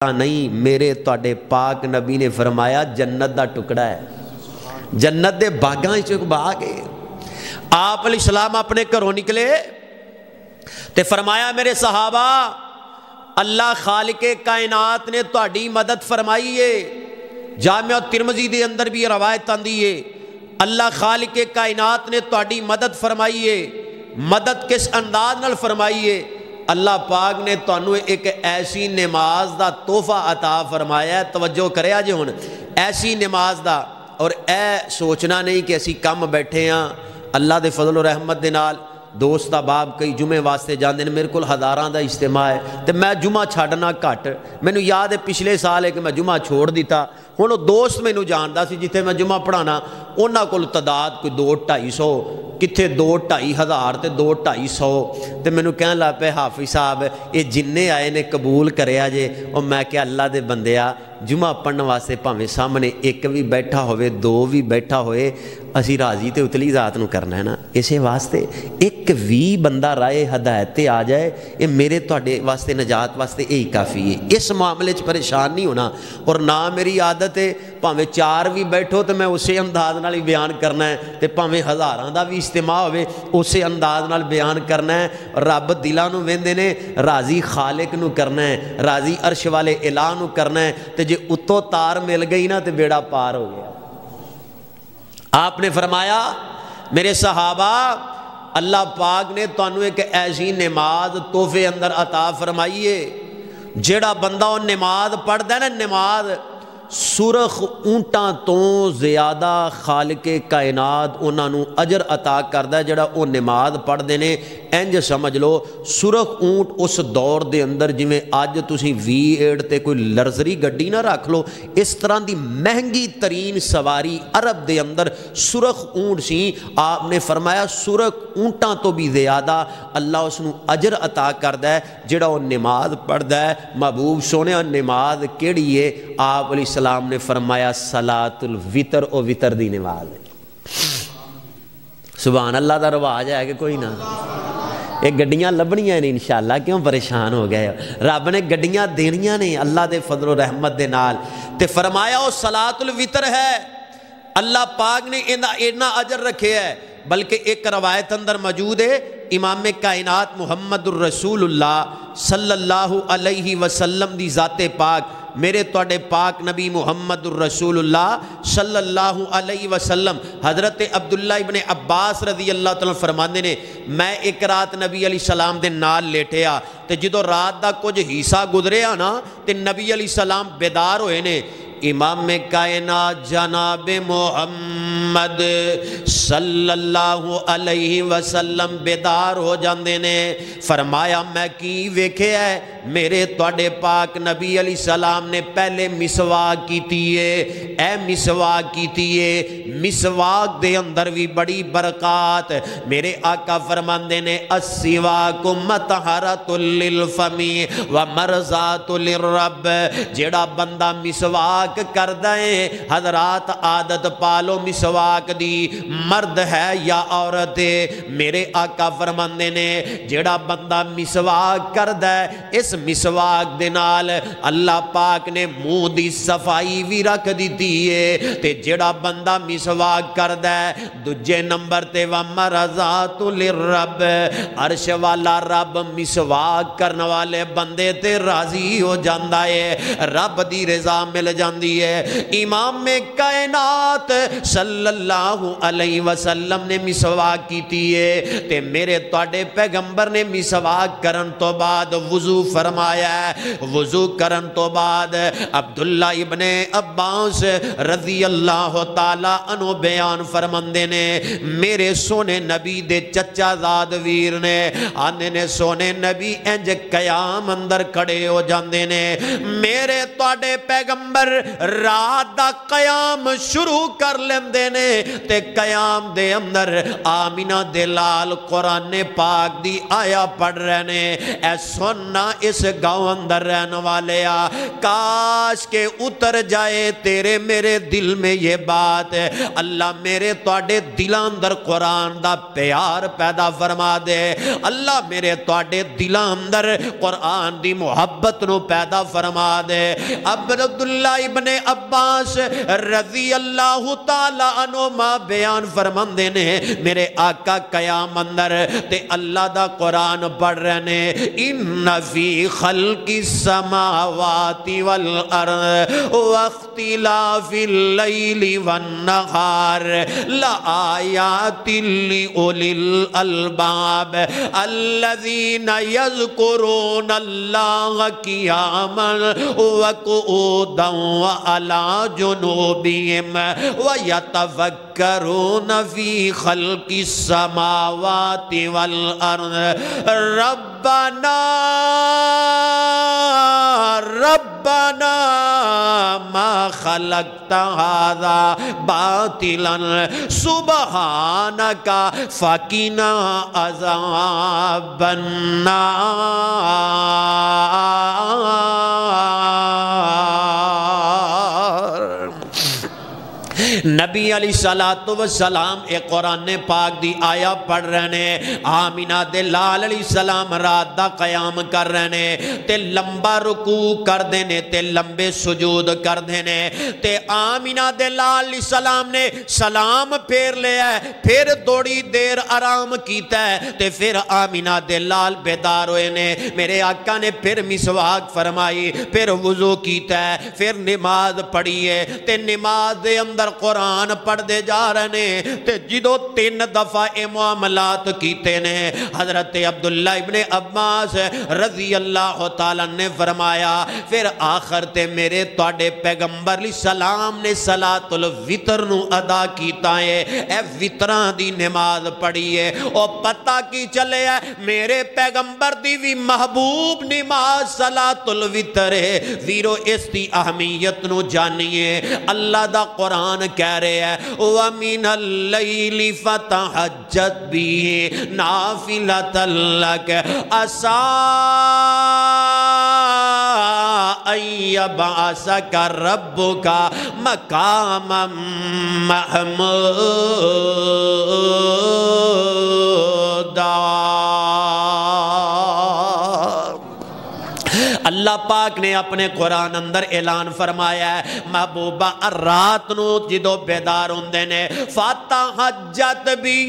نہیں، میرے تواڈے پاک نبی نے فرمایا جنت دا ٹکڑا ہے، جنت دے باغاں وچ ایک باغ ہے۔ آپ علیہ السلام اپنے گھروں نکلے تے فرمایا میرے صحابہ اللہ خالق کائنات نے تہاڈی مدد فرمائی ہے۔ جامعہ ترمذی دے اندر بھی روایت آندی ہے اللہ خالق کائنات نے تہاڈی مدد فرمائی ہے۔ مدد کس انداز نال فرمائی ہے؟ اللہ پاک نے تانوں ایک ایسی نماز دا تحفہ عطا فرمایا ہے، توجہ کریا جی ہن، ایسی نماز دا، اور اے سوچنا نہیں کہ اسی کم بیٹھے ہاں، اللہ دے فضل و رحمت دے نال دوست احباب کئی جمعے واسطے جاندے نے، میرے کول ہزاراں دا اجتماع ہے تے میں جمعہ چھڈنا گھٹ، مینوں یاد ہے پچھلے سال ہے کہ میں جمعہ چھوڑ دیتا، ہن وہ دوست مینوں جاندا سی جتھے میں جمعہ پڑھانا انہاں کول تعداد کوئی 200-250 کتھے 2-2.5 ہزار تے 200-250 تے مینوں کہن لگ پے حافظ صاحب یہ جننے آئے نے قبول کریا جے، اور میں کہ اللہ دے بندیا جمعہ پڑھن واسطے بھاویں سامنے ایک بھی بیٹھا ہوئے 2 بھی بیٹھا ہوئے اسی راضی تے اتلی ذات نو کرنا ہے نا، اسے واسطے ایک بھی بندہ رائے ہدایت تے آ جائے یہ میرے تواڈے واسطے نجات واسطے یہی کافی ہے۔ اس معاملے چ پریشان نہیں ہونا، اور نہ میری عادت ہے بھاویں 4 بھی بیٹھو تو میں اسی انداز نال ہی بیان کرنا ہے تے بھاویں ہزاراں دا بھی اجتماع ہوئے اسی انداز نال بیان کرنا ہے۔ رب دلاں نو ویندے نے، راضی خالق نو کرنا ہے، راضی عرش والے الہ نو کرنا ہے، تے جے اتوں تار مل گئی نا تے بیڑا پار ہو گیا۔ آپ نے فرمایا میرے صحابہ اللہ پاک نے تانوں ایک ایسی نماز تحفے اندر عطا فرمائی ہے، جیڑا بندہ وہ نماز پڑھدا ہے نا، نماز سرخ اونٹاں تو زیادہ خالق کائنات انہاں نو اجر عطا کردا ہے جڑا وہ نماز پڑھدے نے۔ انج سمجھ لو سرخ اونٹ اس دور دے اندر جویں اج تسی V8 تے کوئی لرزری گڈی نہ رکھ لو، اس طرح دی مہنگی ترین سواری عرب دے اندر سرخ اونٹ سی۔ آپ نے فرمایا سرخ اونٹاں تو بھی زیادہ اللہ اس نو اجر عطا کردا ہے جڑا وہ نماز پڑھدا ہے۔ محبوب سونیا نماز کیڑی ہے؟ آپ علیہ السلام نے فرمایا صلاۃ الوتر، او وتر دی نماز ہے۔ سبحان اللہ دا رواج ہے کہ کوئی نہ، یہ گڈیاں لبنیاں نے انشاءاللہ، کیوں پریشان ہو گئے؟ رب نے گڈیاں دینیاں نے اللہ دے فضل و رحمت دے نال، تے فرمایا وہ صلاۃ الوتر ہے۔ اللہ پاک نے اتنا اجر رکھے ہے، بلکہ ایک روایت اندر موجود ہے امام کائنات محمد الرسول اللہ صلی اللہ علیہ وسلم دی ذات پاک، میرے تواڈے پاک نبی محمد الرسول اللہ صلی اللہ علیہ وسلم حضرت عبداللہ ابن عباس رضی اللہ تعالیٰ فرماندے نے میں ایک رات نبی علیہ السلام دے نال لیٹیا تے جدو رات دا کچھ حصہ گزریا نا تے نبی علیہ السلام بیدار ہوئے نے۔ امام کائنات جناب محمد صلی اللہ علیہ وسلم بیدار ہو جاندے نے۔ فرمایا میں کی ویکھے ہے؟ میرے تواڈے پاک نبی علیہ السلام نے پہلے مسواک کیتی ہے، اے مسواک کیتی ہے، مسواک دے اندر بھی بڑی برکات۔ میرے آقا فرماندے نے السواک مطہرۃ للفم ومرضات للرب، جیڑا بندہ مسواک کردا ہے حضرات عادت پالو مسواک دی، مرد ہے یا عورت ہے، میرے آقا فرماندے نے جیڑا بندہ مسواک کردا ہے اس مسواک دے نال اللہ پاک نے منہ دی صفائی بھی رکھ دیتی ہے، تے جیڑا بندہ مسواک کردا ہے دوجے نمبر تے ومرضات للرب، عرش والا رب مسواک کرنے والے بندے تے راضی ہو جاندا ہے، رب دی رضا مل جاندی ہے۔ امام کائنات صلی اللہ علیہ وسلم نے مسواک کیتی ہے تے میرے تواڈے پیغمبر نے مسواک کرن تو بعد وضو فرمایا ہے۔ وضو کرن تو بعد عبداللہ ابن عباس رضی اللہ تعالی عنہ بیان فرماندے نے میرے سونے نبی دے چچا زاد ویر نے آنے نے سونے نبی انج قیام اندر کھڑے ہو جاندے نے، میرے تواڈے پیغمبر رات دا قیام شروع کر لیندے نے تے قیام دے اندر آمینہ دے لال قرآن پاک دی آیا پڑھ رہے نے۔ اے سننا اس گاؤں اندر رہنے والے کاش کے اتر جائے تیرے میرے دل میں یہ بات، اللہ میرے تواڈے دلاں اندر قرآن دا پیار پیدا فرما دے، اللہ میرے تواڈے دلاں اندر قرآن دی محبت نو پیدا فرما دے۔ اب عبداللہ ابن عباس رضی اللہ تعالی عنہما بیان فرماندے نے میرے آقا قیام اندر تے اللہ دا قرآن پڑھ رہے نے، ان فی خلق السماوات والارض واختلاف اللیل والنہار لآیات لأولی الالباب الذین یذکرون اللہ قیاما وقعودا وعلی جنوبہم ویتفکرون فی خلق السماوات والارض ربنا ما خلقت هذا باطلا سبحانك فقنا عذاب النار۔ نبی علیہ السلام ایک قرآن پاک دی آیا پڑھ رہنے، آمینہ دے لال علیہ السلام رات دا قیام کر رہنے تے لمبا رکوع کر دینے تے لمبے سجود کر دینے تے آمینہ دے لال علیہ السلام نے سلام پھیر لیا ہے، پھر دوڑی دیر آرام کیتا ہے تے پھر آمینہ دے لال بیدار ہوئے نے، میرے آقا نے پھر مسواک فرمائی، پھر وضو کیتا ہے، پھر نماز پڑھی ہے تے نماز دے اندر قرآن پڑھ دے جا رہے نے تے جدو 3 دفعہ معاملات کیتے نے حضرت عبداللہ ابن عباس رضی اللہ تعالیٰ نے فرمایا پھر آخر تے میرے تواڈے پیغمبر علیہ السلام نے صلاۃ الوتر نو ادا کیتا ہے، اے وتراں دی نماز پڑھی ہے، او پتہ کی چلے ہے میرے پیغمبر دی بھی محبوب نماز صلاۃ الوتر ہے۔ ویرو اس دی اہمیت نو جانیے، اللہ دا قرآن کہہ رہے ہیں وَمِنَ اللَّيْلِ فَتَحَجَّتْ بِهِ نَافِلَةً لَكَ عَسَىٰ أَن يَبْعَثَكَ رَبُّكَ مَقَامًا مَحْمُودًا۔ اللہ پاک نے اپنے قرآن اندر اعلان فرمایا ہے محبوبہ رات نو جدو بیدار ہوندے نے فتحجت بھی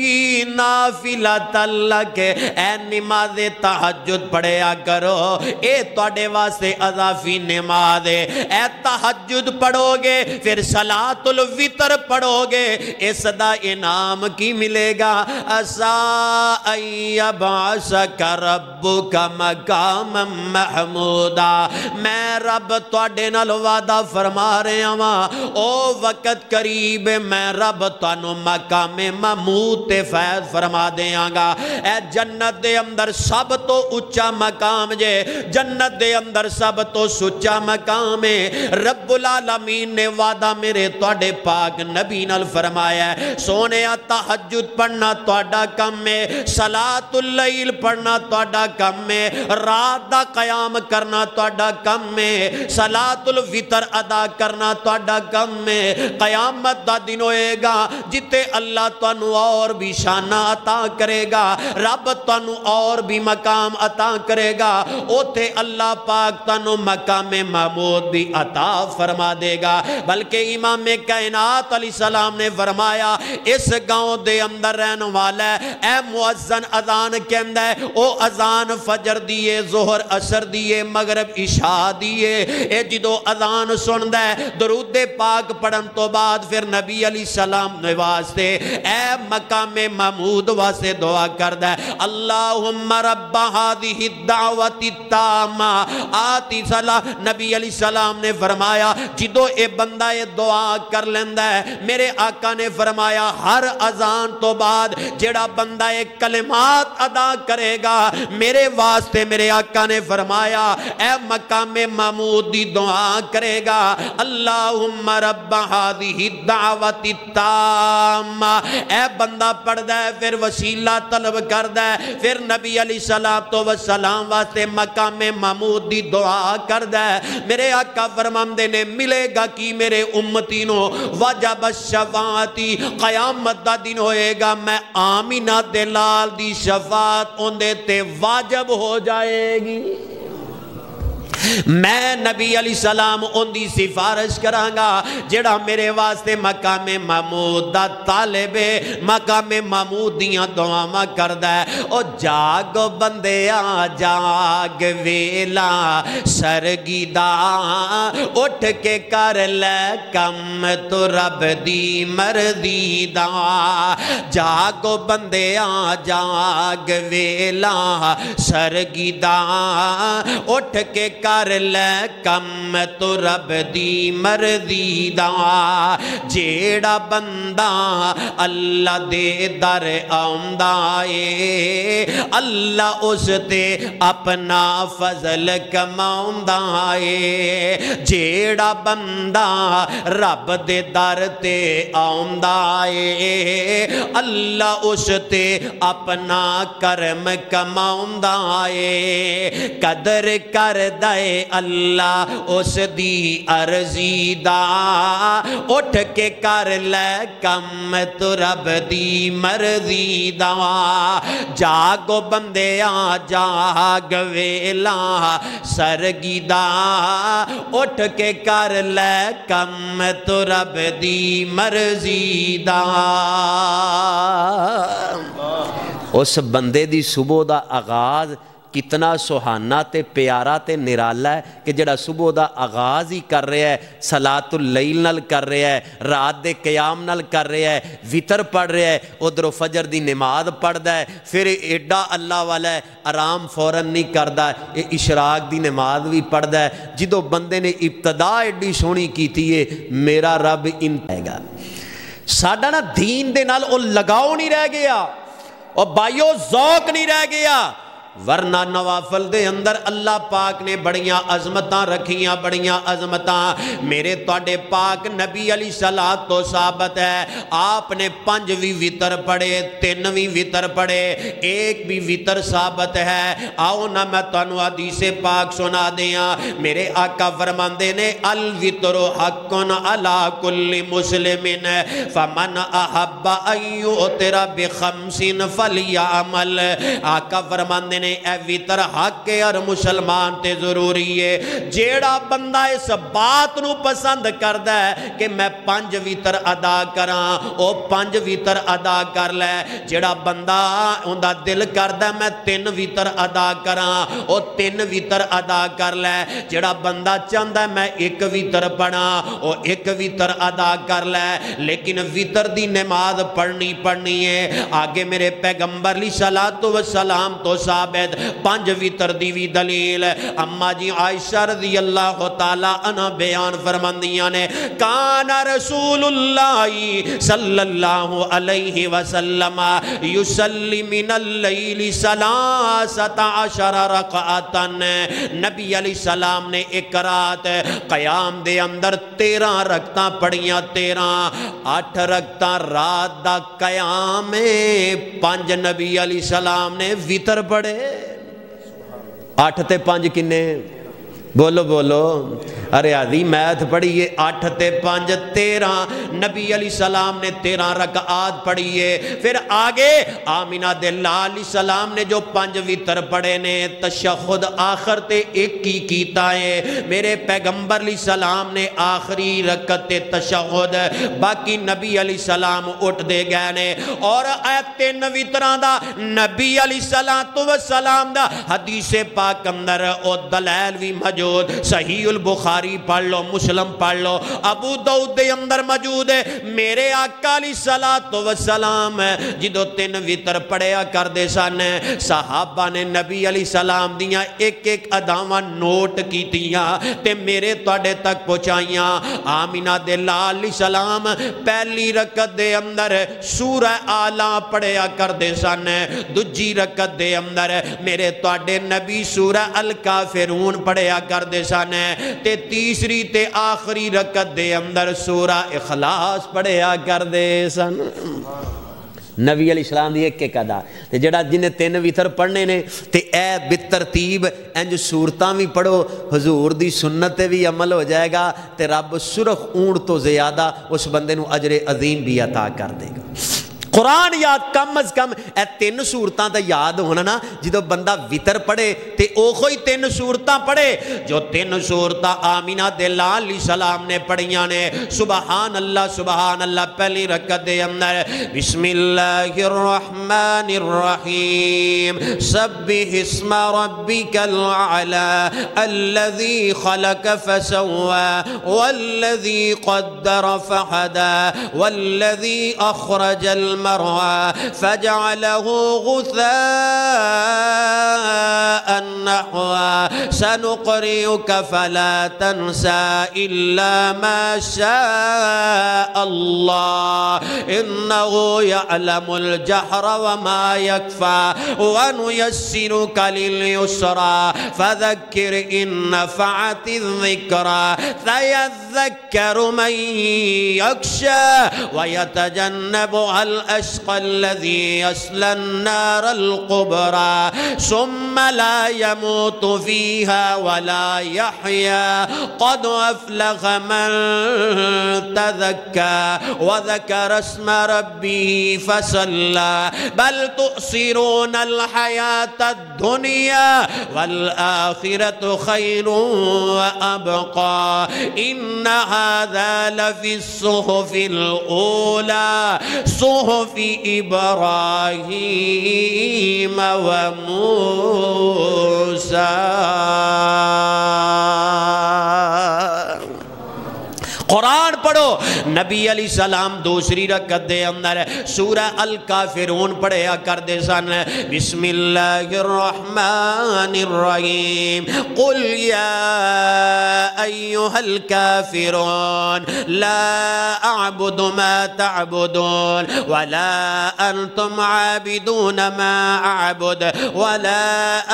نافلۃ لک، اے نماز تہجد پڑھیا کرو، اے تواڈے واسطے اضافی نماز ہے، اے تہجد پڑھو گے پھر صلاۃ الوتر پڑھو گے، اس دا انعام کی ملے گا عسیٰ ان یبعثک ربک مقاما محمودا۔ میں رب تواڈے نال وعدہ فرما رہے ہاں او وقت قریب میں رب تانوں مقام محمود تے فیض فرما دیاں گا۔ اے جنت دے اندر سب تو اونچا مقام جے، جنت دے اندر سب تو سچا مقام ہے، رب العالمین نے وعدہ میرے تواڈے پاک نبی نال فرمایا ہے سونیا تہجد پڑھنا تواڈا کم ہے، صلاۃ اللیل پڑھنا تواڈا کم ہے، رات دا قیام کرنا تواڈا کم ہے، صلاۃ الوتر ادا کرنا تواڈا کم ہے۔ قیامت دا دن ہوئے گا جتے اللہ تانوں اور بھی شانہ عطا کرے گا، رب تانوں اور بھی مقام عطا کرے گا، اوتھے اللہ پاک تانوں مقام محمود بھی عطا فرما دے گا۔ بلکہ امام کائنات علیہ السلام نے فرمایا اس گاؤں دے اندر رہن والا ہے، اے مؤذن اذان کہندا ہے، او اذان فجر دیے، ظہر عصر دیے، مغرب عشاء دیے، اے جدو اذان سندا ہے درود پاک پڑھن تو بعد پھر نبی علیہ السلام نے واسطے اے مقام محمود واسطے دعا کردا ہے اللہم رب هذه الدعوت التامہ آتی صلاح۔ نبی علیہ السلام نے فرمایا جدو اے بندہ اے دعا کر لیندا ہے، میرے آقا نے فرمایا ہر اذان تو بعد جڑا بندہ اے کلمات ادا کرے گا میرے واسطے، میرے آقا نے فرمایا اے مقام محمود دی دعا کرے گا اللہم رب ہذہ الدعوۃ التامہ، اے بندہ پڑھ دے پھر وسیلہ طلب کر دے، پھر نبی علیہ السلام واسطے مقام محمود دی دعا کر دے۔ میرے آقا فرماندے نے ملے گا کی میرے امتی نو وجب الشفاعتی، قیامت دا دن ہوئے گا میں آمینہ دلال دی شفاعت اندے تے واجب ہو جائے گی، میں نبی علیہ السلام ان دی سفارش کرانگا جڑا میرے واسطے مقام محمود دا طالب مقام محمود دیاں دعاواں کردہ ہے۔ او جاگ بندیاں جاگ ویلا سرگی دا اٹھ کے کر لے کم تو رب دی مردی دا، جاگ بندیاں جاگ ویلا سرگی دا اٹھ کے کر لے کم تو رب دی مرضی دا، جیڑا بندہ اللہ دے در آمدہ اے اللہ اس تے اپنا فضل کماؤندہ اے، جیڑا بندہ رب دے در تے آمدہ اے اللہ اس تے اپنا کرم کماؤندہ اے، قدر کر دے اللہ اس دی عرضی دا اٹھ کے کر لے کم تو رب دی مرضی دا، جاگو بندیاں جاگ ویلا سرگی دا اٹھ کے کر لے کم تو رب دی مرضی دا۔ اس بندے دی صبح دا آغاز کتنا سہانا تے پیارا تے نرالا ہے کہ جڑا صبح دا آغاز ہی کر رہا ہے صلاۃ اللیل نال کر رہا ہے، رات دے قیام نال کر رہا ہے، وطر پڑھ رہا ہے، ادھر فجر دی نماز پڑھدا ہے، پھر ایڈا اللہ والا ہے آرام فوراً نہیں کردا، اشراق دی نماز بھی پڑھدا ہے۔ جدو بندے نے ابتدا ایڈی سونی کیتی ہے میرا رب انتہے گا، ساڈا نا دین دے نال او لگاؤ نہیں رہ گیا، اور بائیو ذوق نہیں رہ گیا، ورنہ نوافل دے اندر اللہ پاک نے بڑیاں عظمتاں رکھیاں، بڑیاں عظمتاں۔ میرے توڑے پاک نبی علیہ الصلوۃ تو ثابت ہے آپ نے 5 وطر پڑھے، 3 وطر پڑھے، 1 بھی وطر ثابت ہے۔ آؤ نہ میں تانوں حدیث پاک سنا دیاں، میرے آقا فرماندے نے الوطر حق علی کل مسلم فمن احب ان یؤتر بخمس فلیعمل، آقا فرماندے نے اے وطر حق ہے اور مسلمان تے ضروری ہے، جیڑا بندہ اس بات نو پسند کردہ ہے کہ میں 5 وطر ادا کراں او 5 وطر ادا کر لے، جیڑا بندہ اندہ دل کردہ ہے میں 3 وطر ادا کراں او 3 وطر ادا کر لے، جیڑا بندہ چاندہ ہے میں 1 وطر پڑھاں او 1 وطر ادا کر لے، لیکن وطر دی نماز پڑھنی ہے۔ آگے میرے پیغمبر علیہ الصلوۃ والسلام تو ثابت 5 وطر دی بھی دلیل، اما جی عائشہ رضی اللہ تعالیٰ عنہ بیان فرماندیاں نے کان رسول اللہ صلی اللہ علیہ وسلم یصلی من اللیل 13 رکعتا، نبی علیہ السلام نے ایک رات قیام دے اندر 13 رکعتاں پڑھیاں، 8 رکعتاں رات دا قیام، 5 نبی علیہ السلام نے وطر پڑھے، 8 تے 5 کنے؟ بولو بولو، ارے آدھی میتھ پڑھئیے، 8 تے 5 13، نبی علیہ السلام نے 13 رکعات پڑھئیے۔ پھر آگے آمینہ دلال علیہ السلام نے جو 5 وطر پڑھے نے تشہد آخر تے 1 کی کیتا ہے، میرے پیغمبر علیہ السلام نے آخری رکعت تشہد، باقی نبی علیہ السلام اٹھ دے گئے نے، اور اے 3 وطران دا نبی علیہ السلام دا حدیث پاک اندر او دلائل بھی موجود موجود, صحیح البخاری پڑھ لو, مسلم پڑھ لو, ابو داؤد دے اندر موجود ہے. میرے آقا علیہ الصلوۃ والسلام جدو 3 وتر پڑھیا کردے سن, صحابہ نے نبی علیہ السلام دیاں ایک ایک اداواں نوٹ کیتیاں تے میرے تواڈے تک پہنچائیاں. آمینہ دے لال علیہ السلام پہلی رکعت دے اندر سورہ آلا پڑھیا کردے سن, دوجی رکعت دے اندر میرے تواڈے نبی سورہ الکافرون پڑھیا کردے سن, تے تیسری تے آخری رکعت دے اندر سورہ اخلاص پڑھیا کردے سن. نبی علیہ السلام دی ایک ایک ادا تے جڑا جنہیں 3 وتر پڑھنے نے تے اے بترتیب انج صورتاں بھی پڑھو, حضور دی سنت بھی عمل ہو جائے گا تے رب سرخ اونٹ تو زیادہ اس بندے نو اجر عظیم بھی عطا کر دے گا. قرآن یاد کم از کم اے 3 سورتاں تے یاد ہونا نا, جدو بندہ وتر پڑھے تے اوہی 3 سورتاں پڑھے جو 3 سورتاں آمینہ دے لال علیہ السلام نے پڑھیاں نے. سبحان اللہ پہلی رکعت دے اندر بسم اللہ الرحمن الرحیم سبح اسم ربک الاعلی الذی خلق فسوى والذی قدر فہدى والذی اخرج المرعى فجعله غثاء نحوا سنقرئك فلا تنسى إلا ما شاء الله إنه يعلم الجهر وما يخفى ونيسرك لليسرى فذكر إن نفعت الذكرى سيذكر من يخشى ويتجنبها الأشقى الذي يصلى النار الكبرى ثم لا يموت فيها ولا يحيا قد أفلح من تذكى وذكر اسم ربه فصلى بل تؤثرون الحياة الدنيا والآخرة خير وأبقى إن هذا لفي الصحف الأولى صحف إبراهيم وموسى. قرآن پڑھو. نبی علیہ السلام دوسری رکعت دے اندر سورہ الکافرون پڑھیا کردے سن. بسم اللہ الرحمن الرحیم قل یا ایہا الکافرون لا اعبد ما تعبدون ولا انتم عابدون ما اعبد ولا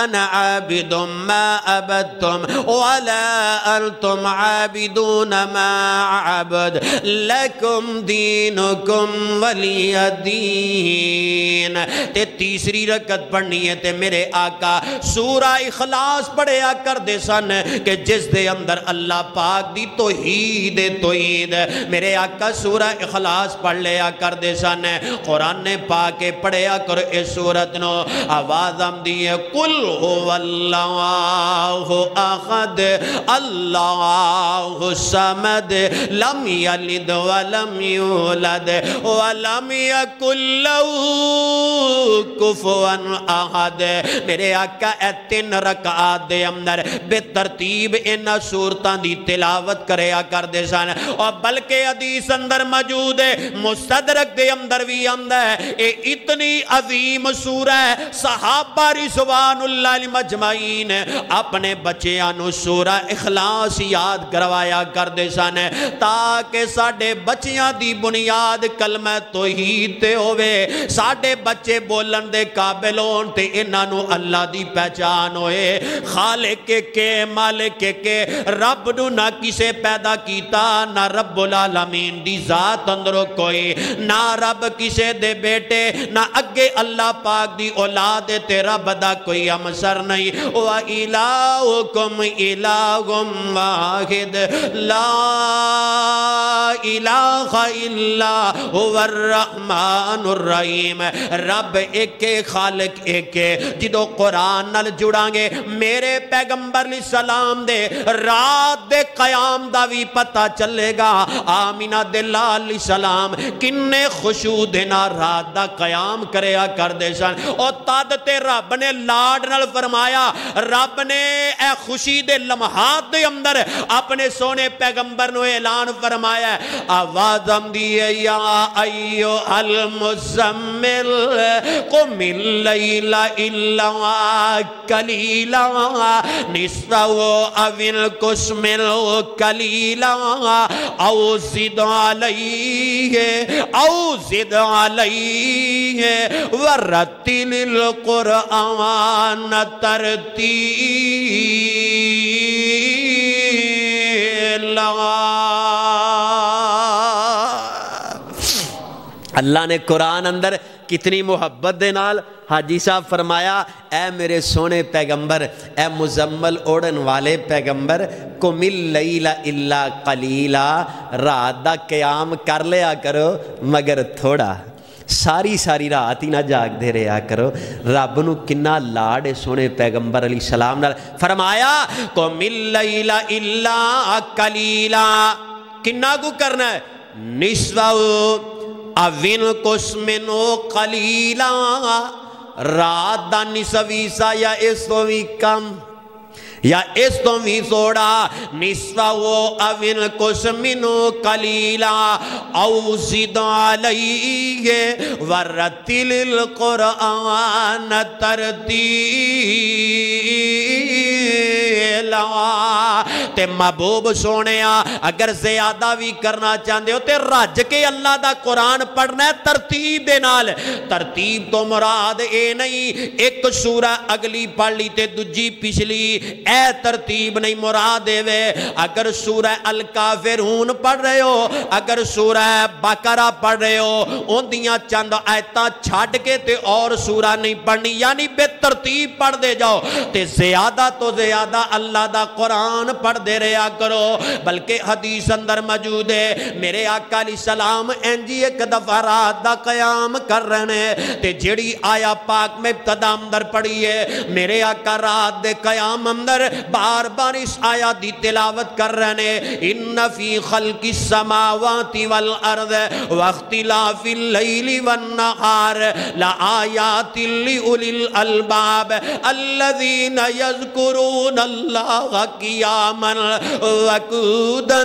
انا عابد ما عبدتم ولا انتم عابدون ما عبد لکم دینکم ولی دین. تے تیسری رکعت پڑھنی ہے تے میرے آقا سورہ اخلاص پڑھیا کر دے سن کہ جس دے اندر اللہ پاک دی توحید میرے آقا سورہ اخلاص پڑھ لیا کر دے سن. قرآن نے پاک پڑھیا کر اس سورت نو آواز ہم دیئے قل هو اللہ احد اللہ الصمد لم یلد ولم یولد ولم یکن لہ کفوا احد. میرے آقا اے 3 رکعات دے اندر بے ترتیب ان سورتاں دی تلاوت کریا کر دے سن. اور بلکہ حدیث اندر موجود ہے, مستدرک دے اندر بھی آندا ہے, اے اتنی عظیم سورہ ہے صحابہ رضوان اللہ علیہم اجمعین اپنے بچیاں نو سورہ اخلاص یاد کروایا کر دے سن تاکہ ساڑھے بچیاں دی بنیاد کلمہ توحید تے ہوئے, ساڑھے بچے بولن دے قابل ہون تے انہاں اللہ دی پہچان ہوئے. خالق کے مالک کے رب نو نہ کسے پیدا کیتا, نہ رب العالمین دی ذات اندرو کوئی, نہ رب کسے دے بیٹے, نہ اگے اللہ پاک دی اولاد تے رب دا کوئی امسر نہیں. وَإِلَاهُكُمْ إِلَاهٌ وَاحِدٌ لَا الہ الا هو الرحمن الرحیم. رب ایک خالق ایک جدو قرآن نال جڑاں گے میرے پیغمبر علیہ السلام دے رات دے قیام دا بھی پتہ چلے گا. آمینہ دے لال علیہ السلام کنے خشوع دے نال رات دا قیام کریا کر دے سن. او تد تے رب نے لاڈ نال فرمایا, رب نے اے خوشی دے لمحات دے اندر اپنے سونے پیغمبر نو اعلان فرمایا, آواز آمدی ہے یا ایھا المزمل قم اللیل الا قلیلا نصفہ او انقص منہ قلیلا او زد علیہ ورتل القرآن ترتیلا. اللہ نے قرآن اندر کتنی محبت دے نال حاجی صاحب فرمایا, اے میرے سونے پیغمبر, اے مزمل اوڑن والے پیغمبر, قم اللیل الا قلیلا, رات دا قیام کر لیا کرو مگر تھوڑا, ساری ساری رات ہی نہ جاگ دے رہا کرو. رب نو کنا لاڈ سونے پیغمبر علیہ السلام نال فرمایا قم اللیل الا قلیلا, کنا کو کرنا ہے, نصفہ او انقص منہ قلیلا, رات دا نصف حصہ یا اس تو بھی کم یا اس تو بھی تھوڑا, نصفہ او انقص منہ قلیلا او زد علیہ ورتل القرآن ترتیلا. تے محبوب سونیا اگر زیادہ بھی کرنا چاہتے ہو تے رج کے اللہ دا قرآن پڑھنا ہے ترتیب دے نال. ترتیب تو مراد اے نہیں ایک سورہ اگلی پڑھ لی تے دجی پچھلی, اے ترتیب نہیں مراد وے. اگر سورہ الکافرون پڑھ رہے ہو, اگر سورہ بقرہ پڑھ رہے ہو, ان دیاں چند آیتاں چھاڑ کے تے اور سورہ نہیں پڑھنی, یعنی بے ترتیب پڑھ دے جاؤ تے زیادہ تو زیادہ اللہ دا قرآن پڑھ دے رہا کرو. بلکہ حدیث اندر موجود ہے میرے آقا علیہ السلام انجی ایک دفعہ رات دا قیام کر رہے ہیں تے جڑی آیا پاک میں ابتدا اندر پڑھی ہے میرے آقا رات دے قیام اندر بار بار اس آیات دی تلاوت کر رہے ہیں, ان فی خلق السماوات والارض واختلاف اللیل والنہار لآیات لأولی الالباب الذین یذکرون اللہ قیاما وقعودا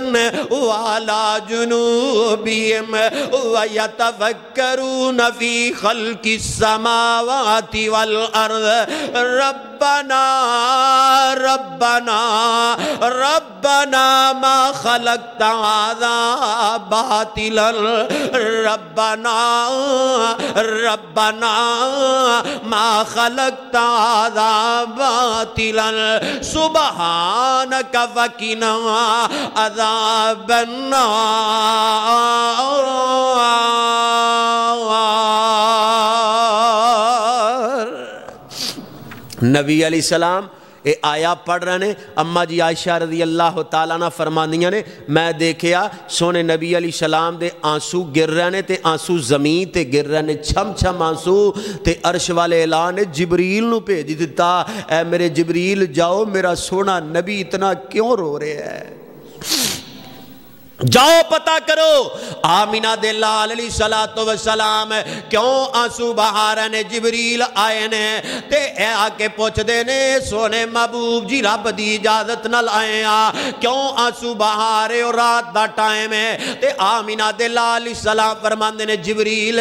وعلی جنوبہم ویتفکرون فی خلق السماوات والارض ربنا ربنا ربنا ما خلقت هذا باطلا ربنا ربنا ما خلقت هذا باطلا سبحانك فقنا عذاب النار. نبی علیہ السلام اے آیا پڑھ رہے ہیں. اماں جی عائشہ رضی اللہ تعالیٰ عنہ فرماندیاں نے میں دیکھیا سونے نبی علیہ السلام دے آنسو گر رہے ہیں تے آنسو زمین تے گر رہے ہیں, چھم چھم آنسو. تے عرش والے اعلان نے جبریل نو بھیج دیتا, اے میرے جبریل جاؤ میرا سونا نبی اتنا کیوں رو رہے ہیں, جاؤ پتہ کرو آمینہ دے لال علیہ السلام کیوں آنسو بہا رہے نے. جبریل آئے نے تے اے آکے پوچھ دے نے سونے محبوب جی رب دی اجازت نہ لائے کیوں آنسو بہا رہے ہو رات دا ٹائم ہے. تے آمینہ دے لال علیہ السلام فرماندے نے جبریل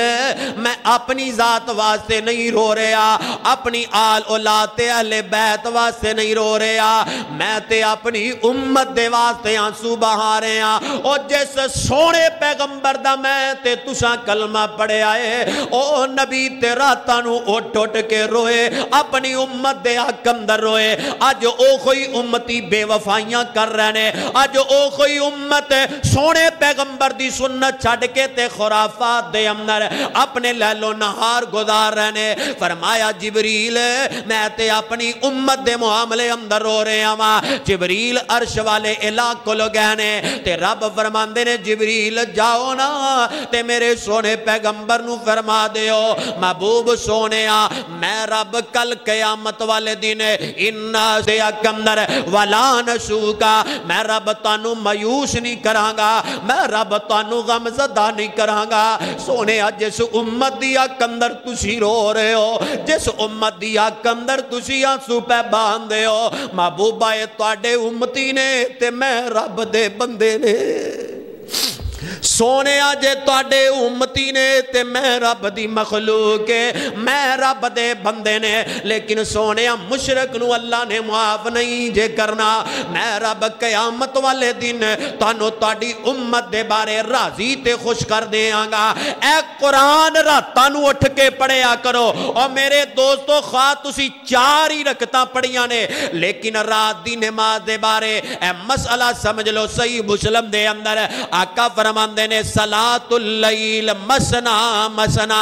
میں اپنی ذات واسطے نہیں رو رہا, اپنی آل اولاد تے اہل بیت واسطے نہیں رو رہا, میں تے اپنی امت دے واسطے آنسو بہا رہے ہیں. او جس سونے پیغمبر دا میں تے تساں کلمہ پڑھے آئے او نبی تے راتانو اٹھ اٹھ کے روئے, اپنی امت دے حق اندر روئے. آج او کوئی امتی بے وفائیاں کر رہے ہیں, آج او کوئی امت سونے پیغمبر دی سنت چھڑ کے تے خرافات دے اندر اپنے لیل و نہار گزار رہے ہیں. فرمایا جبریل میں تے اپنی امت دے معاملے اندر رو رہے ہیں. جبریل عرش والے الہ کو لگانے تے رب فرماندے نے جبریل جاؤ نا تے میرے سونے پیغمبر نو فرما دیو محبوب سونیا میں رب کل قیامت والے دن انا سے اکمدر ولا نسوکا میں رب تانو مایوس نہیں کرانگا میں رب تانو غم زدہ نہیں کرانگا سونیا جس امت دیا کندر تسی رو رہے ہو جس امت دیا کندر تسی آنسو پہ باندے ہو محبوبہ تواڈے امتی نے تے میں رب دے بندے نے سونے آجے تواڈے امتی نے تے میں رب دی مخلوق میں رب دے بندے نے لیکن سونے مشرک نو اللہ نے معاف نہیں جے کرنا میں رب قیامت والے دن تانو تواڈی امت دے بارے راضی تے خوش کر دیاں گا اے قرآن راتاں نو اٹھ کے پڑھیا کرو اور میرے دوستو خواہ تسی 4 ہی رکعتاں پڑھیاں نے لیکن رات دی نماز دے بارے اے مسئلہ سمجھ لو صحیح مسلم دے اندر آقا فرماندے نے صلاۃ اللیل مسنا مسنا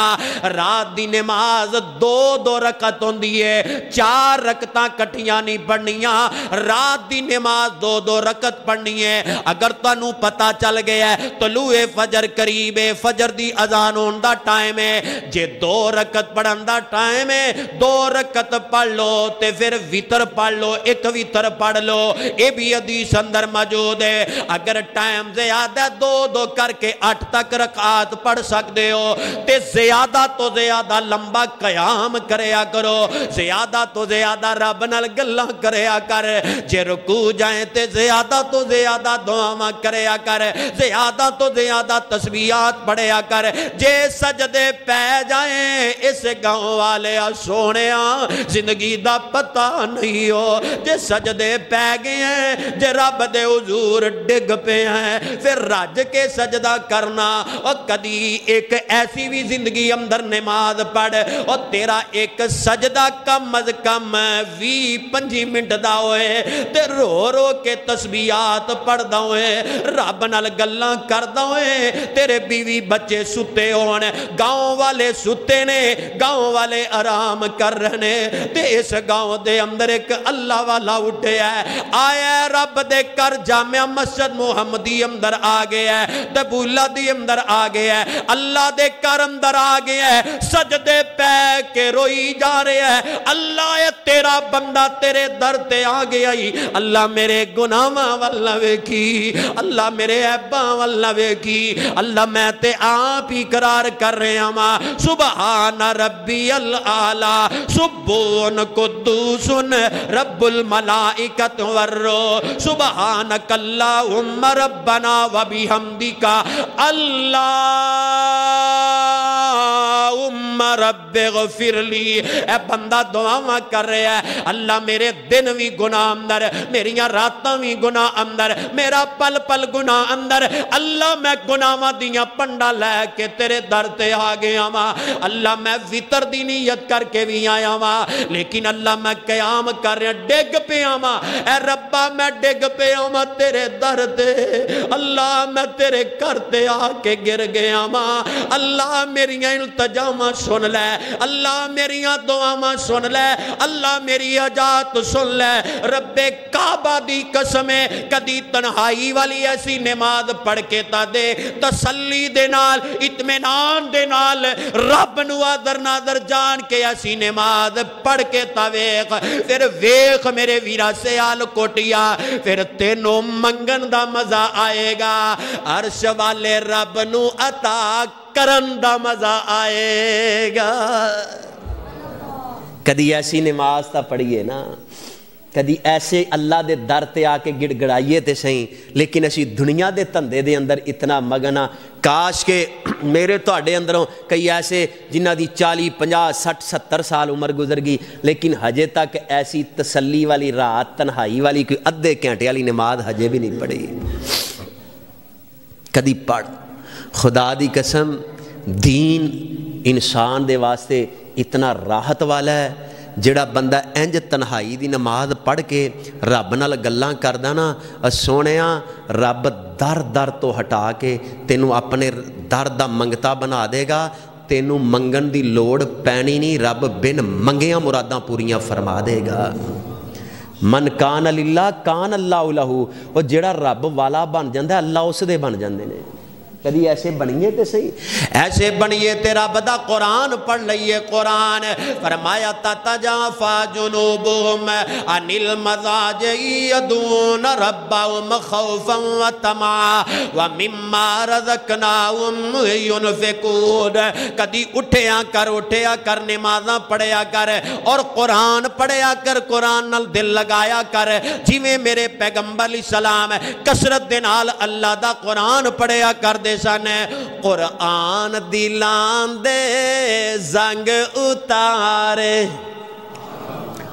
رات دی نماز 2 رکعت ہوندی ہے 4 رکعتاں کٹھیاں نہیں پڑھنیاں رات دی نماز 2 رکعت پڑھنی ہے اگر تانوں پتہ چل گیا ہے طلوع فجر قریب ہے فجر دی اذان ہون دا ٹائم ہے جے 2 رکعت پڑھن دا ٹائم ہے 2 رکعت پڑھ لو تے پھر وتر پڑھ لو 1 وتر پڑھ لو اے بھی حدیث اندر موجود ہے اگر ٹائم زیادہ 2 کر کے 8 تک رکعات پڑھ سکتے ہو تے زیادہ تو زیادہ لمبا قیام کریا کرو زیادہ تو زیادہ رب نال گلاں کریا کر جے رکوع جائیں تے زیادہ تو زیادہ دعاواں کریا کر زیادہ تو زیادہ تسبیحات پڑھیا کر جے سجدے پہ جائیں اس گاؤں والے سونیاں زندگی دا پتہ نہیں ہو جے سجدے پہ گئے ہیں جے رب دے حضور ڈگ پہ ہیں پھر رج کے سجدہ کرنا اور کدی ایک ایسی بھی زندگی اندر نماز پڑھ اور تیرا ایک سجدہ کم از کم 20-25 منٹ دا ہوئے تے رو رو کے تسبیحات پڑھ دا ہوئے رب نال گلاں کر دا ہوئے تیرے بیوی بچے ستے ہونے گاؤں والے ستے نے گاؤں والے آرام کر رہنے تے اس گاؤں دے اندر ایک اللہ والا اٹھے ہے آیا رب دے کر جامعہ مسجد محمدی اندر آگے ہے دبولہ دی اندر آگے ہے اللہ دے کر اندر آگے ہے سجدے پہ کے روئی جا رہے ہے اللہ اے تیرا بندہ تیرے در تے آگے آئی اللہ میرے گناہاں واللہ ویکھی اللہ میرے عیباں واللہ ویکھی اللہ میں تے آپ ہی قرار کر رہے ہیں ماں سبحان ربی العالی سبون قدوس رب الملائکت والروح سبحانک اللہم ربنا وبحمدک اللہم رب اغفر لی اے بندہ دعاواں کر رہا ہے اللہ میرے دن بھی گناہ اندر میریاں راتاں بھی گناہ اندر میرا پل پل گناہ اندر اللہ میں گناہاں دیاں پنڈا لے کے تیرے در تے آ گیا ماں اللہ میں وطر دی نیت کر کے بھی آیا ماں لیکن اللہ میں قیام کر رہا ڈگ پہ آما اے ربا میں ڈگ پہ آما تیرے در تے اللہ میں تیرے کرتے آ کے گر گیا ماں اللہ میریاں التجامہ سن لے اللہ میریاں دعاواں سن لے اللہ میری حاجات سن لے رب کعبہ دی قسمیں کدی تنہائی والی ایسی نماز پڑھ کے تا دے تسلی دے نال اطمینان دے نال رب نو آدر نادر جان کے ایسی نماز پڑھ کے تا ویخ پھر ویخ میرے ویرہ سے آل کوٹیا پھر تینوں منگن دا مزہ آئے گا عرش والے رب نو عطا کرن دا مزہ آئے گا کدی ایسی نماز تا پڑھئے نا کدی ایسے اللہ دے در تے آ کے گڑ گڑائیے تے سہیں لیکن اسی دنیا دے تندے دے اندر اتنا مگنا کاش کہ میرے تو اڈے اندروں کئی ایسے جنہ دی 40 50 60 70 سال عمر گزر گئی لیکن ہجے تک ایسی تسلی والی رات تنہائی والی کوئی ادھے گھنٹے والی نماز ہجے بھی نہیں پڑھی کدی پڑھ خدا دی قسم دین انسان دے واسطے اتنا راحت والا ہے جڑا بندہ انج تنہائی دی نماز پڑھ کے رب نال گلاں کردا نا سونیاں رب در در تو ہٹا کے تینوں اپنے در دا منگتا بنا دے گا تینوں منگن دی لوڑ پینی نہیں رب بن منگیاں مراداں پوریاں فرما دے گا من کان للہ کان اللہ لہو، وہ جڑا رب والا بن جاندہ اللہ اس دے بن جاندے نے۔ کدی ایسے بنیے تے صحیح، ایسے بنیے تے رب دا قرآن پڑھ لئیے۔ قرآن فرمایا تتجافا جنوبہم عن المضاجع یدعون ربہم خوفا وطمعا ومما رزقناہم ينفقون۔ کدی اٹھیا کر نمازاں پڑھیا کر اور قرآن پڑھیا کر، قرآن نال دل لگایا کر، جویں میرے پیغمبر علیہ السلام کثرت دے نال اللہ دا قرآن پڑھیا کر دے سن۔ قرآن دلان دے زنگ اتارے۔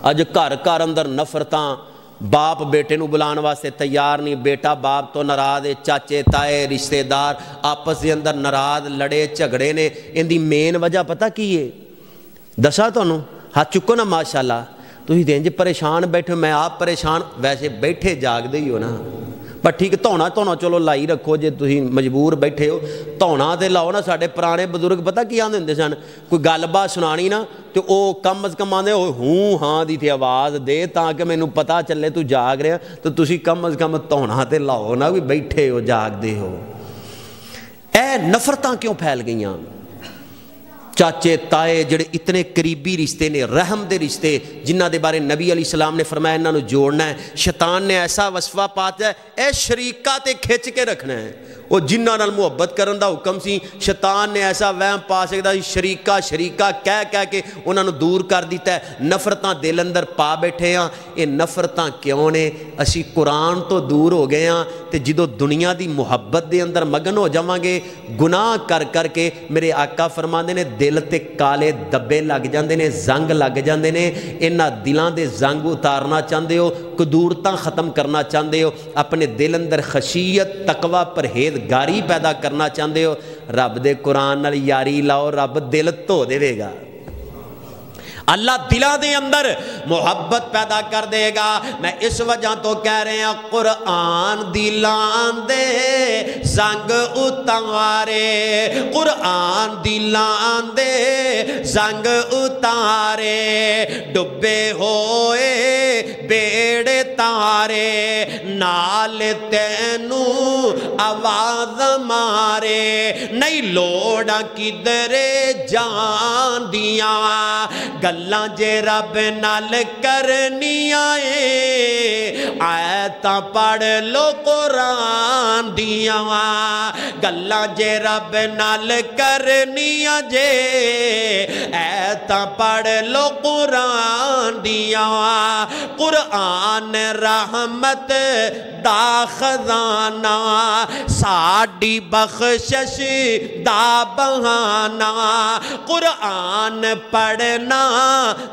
اج گھر گھر اندر نفرتاں، باپ بیٹے نو بلان واسطے تیار نہیں، بیٹا باپ تو ناراض ہے، چاچے تائے رشتہ دار آپس دے اندر ناراض لڑے جھگڑے نے۔ ان دی مین وجہ پتہ کی ہے؟ دسا تانوں، ہاتھ چکو نا ماشاءاللہ، تسی تے انج پریشان بیٹھے، میں آپ پریشان، ویسے بیٹھے جاگ دے ہی ہو نا، پر ٹھیک تونا چلو لائی رکھو، جے تسی مجبور بیٹھے ہو تونا تے لاؤ نا۔ ساڈے پرانے بزرگ پتہ کی آندے ہوندے سن، کوئی گل بات سنانی نا تے او کم از کم آندے ہوں ہاں دی تے آواز دے تاکہ مینوں پتہ چلے تو جاگ رہا، تو تسی کم از کم تونا تے لاؤ نا، بھی بیٹھے ہو جاگ دے ہو۔ اے نفرتاں کیوں پھیل گئیاں؟ چاچے تائے جڑے اتنے قریبی رشتے نے، رحم دے رشتے جنہ دے بارے نبی علیہ السلام نے فرمایا انہاں نو جوڑنا ہے، شیطان نے ایسا وصفہ پاتا ہے اے شریکہ تے کھچ کے رکھنا ہے۔ وہ جنہ نال محبت کرن دا حکم سی، شیطان نے ایسا وہم پا سکدا شریکہ کہہ کے انہاں نو دور کر دیتا ہے۔ نفرتاں دل اندر پا بیٹھے ہاں، یہ نفرتاں کیوں نے؟ اسی قرآن تو دور ہو گئے ہاں، تے جدو دنیا دی محبت دے اندر مگن ہو جاواں گے گناہ کر کے، میرے آقا فرماندے نے دل تے کالے دبے لگ جاندے نے، زنگ لگ جاندے نے۔ انہاں دلاں دے زنگ اتارنا چاہندے ہو، قدورتاں ختم کرنا چاہندے ہو، اپنے دل اندر خشیت تقوی پرہیزگاری پیدا کرنا چاہندے ہو، رب دے قرآن نال یاری لاؤ، رب دل دھو دے گا۔ اللہ دلوں دے اندر محبت پیدا کر دے گا۔ میں اس وجہ تو کہہ رہے ہیں قرآن دلان دے زنگ اتارے، قرآن دلان دے زنگ اتارے، ڈبے ہوئے بیڑے تارے، نال تینوں آواز مارے، نہیں لوڑا کدرے جان دیاں، گلاں جے رب نال کرنی آئے، آیتاں پڑھ لو قرآن دیاں، گلاں جے رب نال کرنی جے، آیتاں پڑھ لو قرآن دیاں۔ قرآن رحمت دا خزانہ، ساڈی بخشش دا بہانہ، قرآن پڑھنا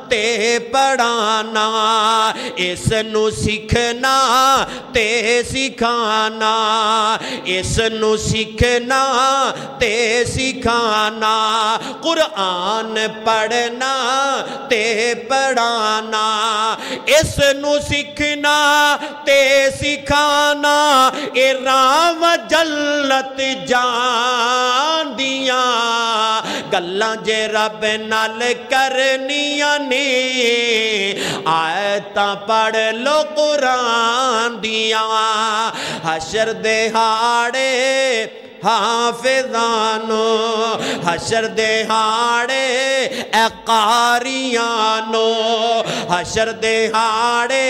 تے پڑھانا، اس نو سیکھنا تے سکھانا، اس نو سیکھنا تے سکھانا، قرآن پڑھنا تے پڑھانا، اس نو سیکھنا تے سکھانا، اے راہ جنت جان دیاں، گلاں جے رب نال کرنیاں نے، آیتاں پڑھ لو قرآن دیاں، حشر دہاڑے حافظانو، حشر دہاڑے اے قاریانو، حشر دہاڑے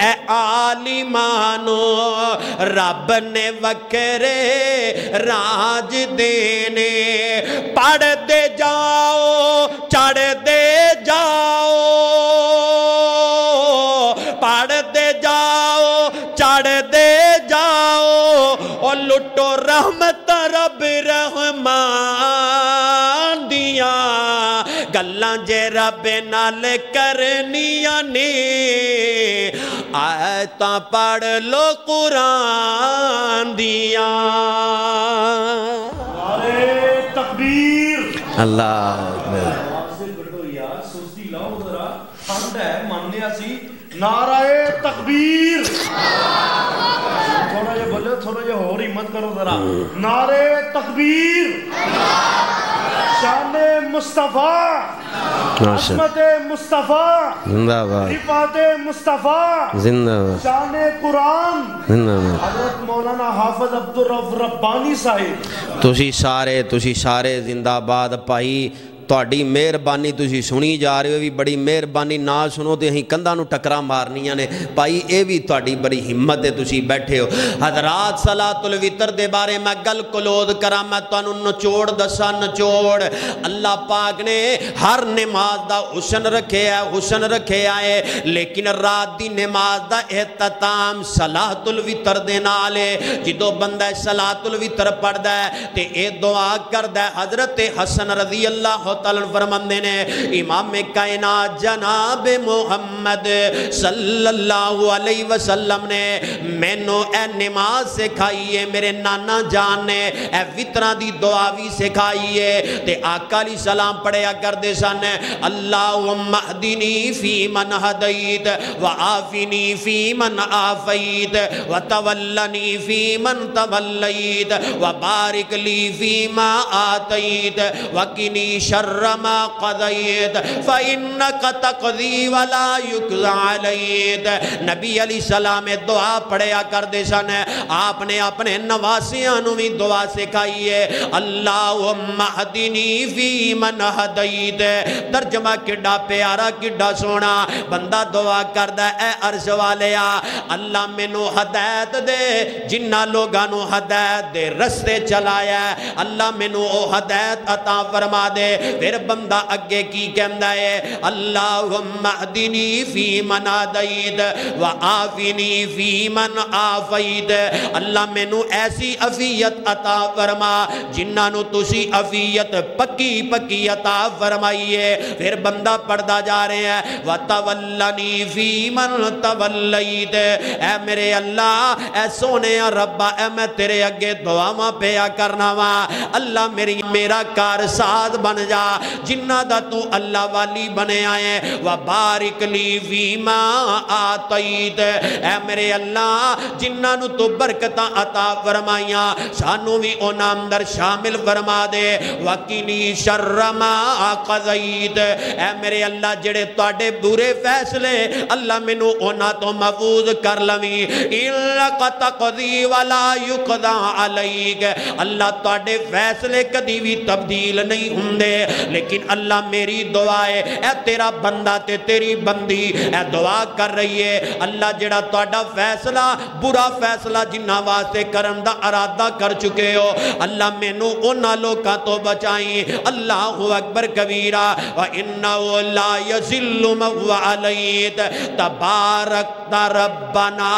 اے عالمانو، رب نے وکرے راج دینے، پڑھ دے جاؤ چڑھ دے جاؤ، پڑھ دے جاؤ چڑھ دے جاؤ، اور لٹو رحمت رب رحمان دیاں، گلاں جے رب نال کرنیاں نے، آیتاں پڑھ لو قرآن دیاں۔ نعرہ تکبیر، اللہ اکبر، سستی لاؤ ذرا، ٹھنڈ ہے ماننے اسی، نعرہ تکبیر، تھوڑا جا بولو، تھوڑا جا اور ہمت کرو ذرا، نعرہ تکبیر، شان مصطفیٰ، عظمت مصطفیٰ زندہ باد رفعت مصطفیٰ زندہ باد شان قرآن زندہ باد حضرت مولانا حافظ عبدالرؤف ربانی صاحب تسی سارے زندہ باد پائی تہاڈی مہربانی تسی سنی جا رہے ہو بھی بڑی مہربانی نہ سنو تے اہیں کندھاں نوں ٹکراں مارنیاں نے پائی اے بھی تہاڈی بڑی ہمت ہے تسی بیٹھے ہو حضرات صلاۃ الوتر دے بارے میں گل کلود کراں میں تانوں نچوڑ دساں نچوڑ اللہ پاک نے ہر نماز دا حسن رکھیا ہے لیکن رات دی نماز دا اختتام صلاۃ الوتر دے نال ہے جدوں بندہ صلاۃ الوتر پڑھدا ہے تے اے دعا کردا ہے حضرت حسن رضی اللہ تعالیٰ فرماندے نے امام کائنات جناب محمد صلی اللہ علیہ وسلم نے مینوں اے نماز سکھائی ہے میرے نانا جان نے اے وتراں دی دعا بھی سکھائی ہے تے آقا علیہ السلام پڑھیا کردے سن اللہم اہدنی فی من ہدیت وعافنی فی من عافیت وتولنی فی من تولیت وبارک لی فی ما آتیت وقنی شر ما قضیت فإنک تقضی ولا یقضی علیت نبی علیہ السلام دعا پڑھیا کردے سن آپ نے اپنے نواسیاں نوں بھی دعا سکھائی ہے اللہم اہدنی فی من ہدیت ترجمہ کڈا پیارا کڈا سونا بندہ دعا کردا اے عرش والیا اللہ مینوں ہدایت دے جنہ لوگاں نوں ہدایت دے رستے چلایا اللہ مینوں او ہدایت عطا فرما دے پھر بندہ اگے کی کہندا ہے اللہم اہدنی فی من ہدیت وعافنی فی من عافیت اللہ مینوں ایسی عافیت عطا فرما جنہاں نوں تسی عافیت پکی پکی عطا فرمائیے پھر بندہ پڑھدا جا رہے ہیں وتولنی فی من تولیت اے میرے اللہ اے سونے ربا اے میں تیرے اگے دعاواں پیا کرنا وا اللہ میرا کار ساز بن جا جنہ دا تو اللہ والی بنے آئے وبارک لی فیما آتیت اے میرے اللہ جنہ نو تو برکتاں عطا فرمائیاں سانو بھی اونا اندر شامل فرما دے وقینی شر ما قضیت اے میرے اللہ جڑے تواڈے برے فیصلے اللہ مینوں اونا تو محفوظ کر لویں انک تقضی ولا یقضی علیک اللہ تواڈے فیصلے کدی بھی تبدیل نہیں ہوندے لیکن اللہ میری دعا ہے اے تیرا بندہ تے تیری بندی اے دعا کر رہی ہے اللہ جڑا تواڈا فیصلہ برا فیصلہ جنہ واسطے کرن دا ارادہ کر چکے ہو اللہ مینوں انہاں لوکاں تو بچائیں اللہ اکبر کبیرہ وَإِنَّهُ لَا يَذِلُّ مَن وَعَلَيْتَ تَبَارَكْتَ رَبَّنَا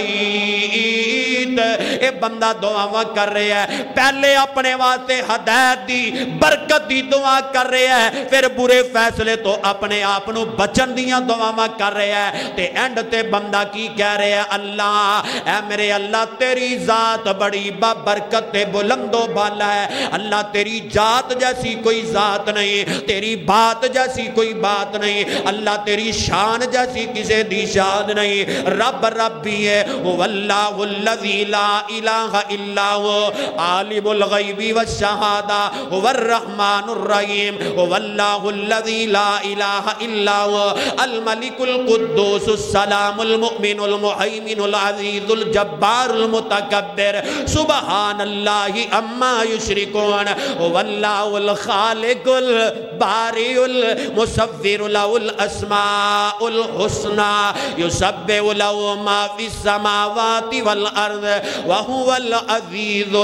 وَتَعَالَيْتَ اے بندہ دعا کر رہے ہیں پہلے اپنے واسطے ہدایت دی برکت دی دعا کر رہے ہیں پھر برے فیصلے تو اپنے آپنو بچن دیاں دعا کر رہے ہیں تے اینڈ تے بندہ کی کہہ رہے ہیں اللہ اے میرے اللہ تیری ذات بڑی برکت تے بلند و بالا ہے اللہ تیری ذات جیسی کوئی ذات نہیں تیری بات جیسی کوئی بات نہیں اللہ تیری شان جیسی کسے دی شان نہیں رب ربی ہے واللہ الذی لا الہ الا ہو عالم الغیب والشہادہ والرحمن الرحیم واللہ الذی لا الہ الا ہو الملک القدوس السلام المؤمن المحیمن العزیز الجبار المتکبر سبحان اللہ اما یشرکون واللہ الخالق الباری المصور له الاسماء الحسنى يسبح له ما في السماوات والارض وهو العزيز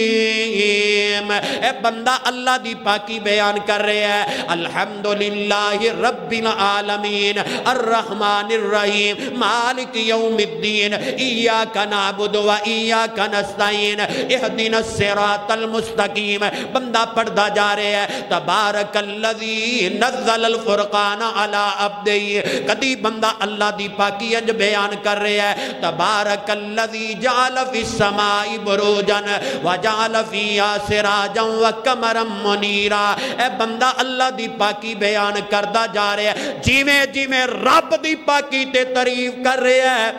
الحکیم اے بندہ اللہ دی پاکی بیان کر رہے ہیں الحمدللہ رب العالمین الرحمن الرحیم مالک یوم الدین ایاک نعبد و ایاک نستعین اہدنا الصراط المستقیم بندہ پڑھدا جا رہے ہیں تبارک الذی نزل الفرقان علی عبدہ کدی بندہ اللہ دی پاکی انج بیان کر رہے ہیں تبارک الذی جعل فی السماء بروجا وجعل فیہا سراجا وقمرا منیرا اے بندہ اللہ دی پاکی بیان کردہ جا رہے ہیں جیویں جیویں رب دی پاکی تے تعریف کر رہے ہیں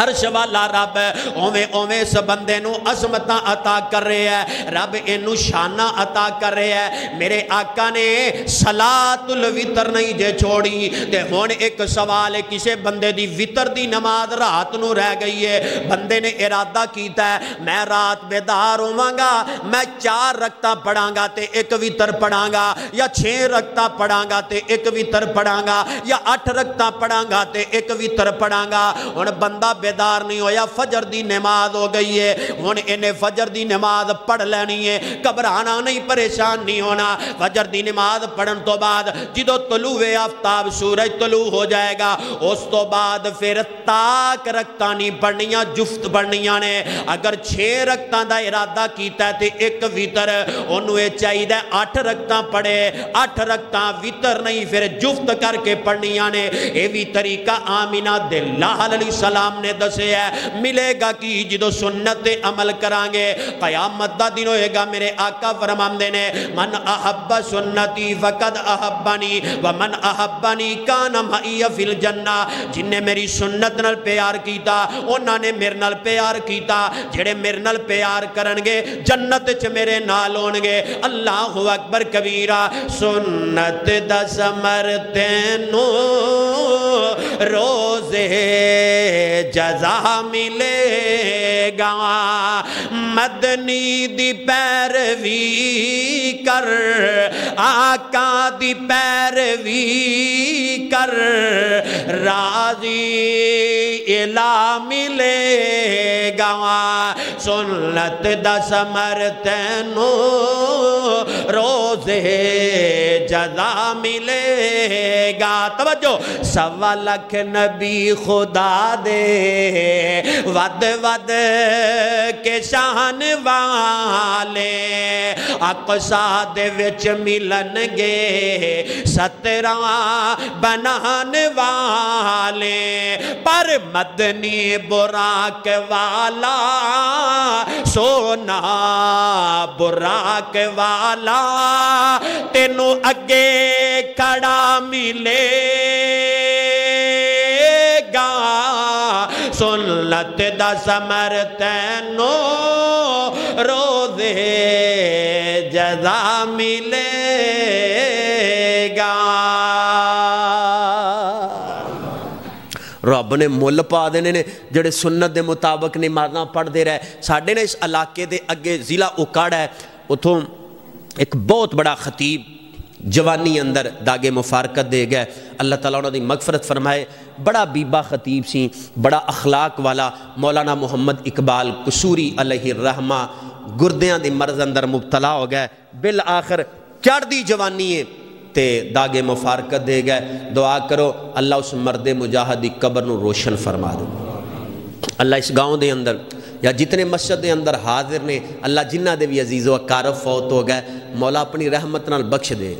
عرش والا رب اوویں اوویں اس بندے نو عظمتاں عطا کر رہا ہے، رب اینو شاناں عطا کر رہا ہے۔ میرے آقا نے صلاۃ الوتر نہیں جے چھوڑی تے ہن ایک سوال ہے، کسے بندے دی وتر دی نماز رات نو رہ گئی ہے، بندے نے ارادہ کیتا ہے میں رات بیدار ہوواں گا، میں 4 رکعتاں پڑھاں گا تے ایک وتر پڑھاں گا، یا 6 رکعتاں پڑھاں گا تے ایک وتر پڑھاں گا، یا 8 رکعتاں پڑھاں گا تے ایک وتر پڑھاں گا۔ ہن بندہ بیدار نہیں ہویا، فجر دی نماز ہو گئی ہے، ہن انہیں فجر دی نماز پڑھ لینی ہے، گھبرانا نہیں، پریشان نہیں ہونا۔ فجر دی نماز پڑھن تو بعد جدو طلوع آفتاب سورج طلوع ہو جائے گا، اس تو بعد پھر تاک رکعتاں نہیں پڑھنیاں، جفت پڑھنیاں نے۔ اگر 6 رکعتاں دا ارادہ کیتا ہے تے ایک وتر، انہوں یہ چاہیے 8 رکعتاں پڑھے، 8 رکعتاں وتر نہیں پھر جفت کر کے پڑھنیاں نے۔ یہ بھی طریقہ آمینہ دلہ علیہ السلام نے دسے ہے۔ ملے گا کہ جدو سنت عمل کرانگے قیامت دا دن ہوئے گا۔ میرے آقا فرماندے نے من احب سنتی فقد احبنی ومن احبنی کان معی فی الجنہ، جن نے میری سنت نال پیار کیتا انہاں نے میرے نال پیار کیتا، جڑے میرے نال پیار کرنگے جنت چ میرے نال ہونگے۔ اللہ اکبر کبیرہ۔ سنت دا ثمر تینو روزے جزا ملے گا، مدنی دی پیروی کر، آقا دی پیروی کر، راضی الہ ملے گا۔ سنت دا ثمر تینو روزے جزا ملے گا۔ توجہ، 1.25 لاکھ نبی خدا دے ود ود کے شان والے اقصا دے وچ ملن گے 17 بنان والے، پر مدنی براق والا سونا براق والا تینوں اگے کھڑا ملے گا۔ سنت دا ثمر تینو روزے جزا ملے گا۔ رب نے مل پا دینے نے جڑے سنت دے مطابق نمازاں پڑھ دے رہے۔ ساڑھے نے اس علاقے دے اگے ضلع اکاڑ ہے، اتھوں ایک بہت بڑا خطیب جوانی اندر داغے مفارقت دے گئے، اللہ تعالیٰ انہوں نے مغفرت فرمائے۔ بڑا بیبا خطیب سی، بڑا اخلاق والا، مولانا محمد اقبال قصوری علیہ الرحمہ، گردیاں دی مرض اندر مبتلا ہو گئے، بالآخر چڑھ دی جوانی ہے تے داغے مفارقت دے گئے۔ دعا کرو اللہ اس مرد مجاہد دی قبر نو روشن فرما دے۔ اللہ اس گاؤں دے اندر یا جتنے مسجد دے اندر حاضر نے، اللہ جنہ دے بھی عزیز و اقارب فوت ہو گئے، مولا اپنی رحمت نال بخش دے۔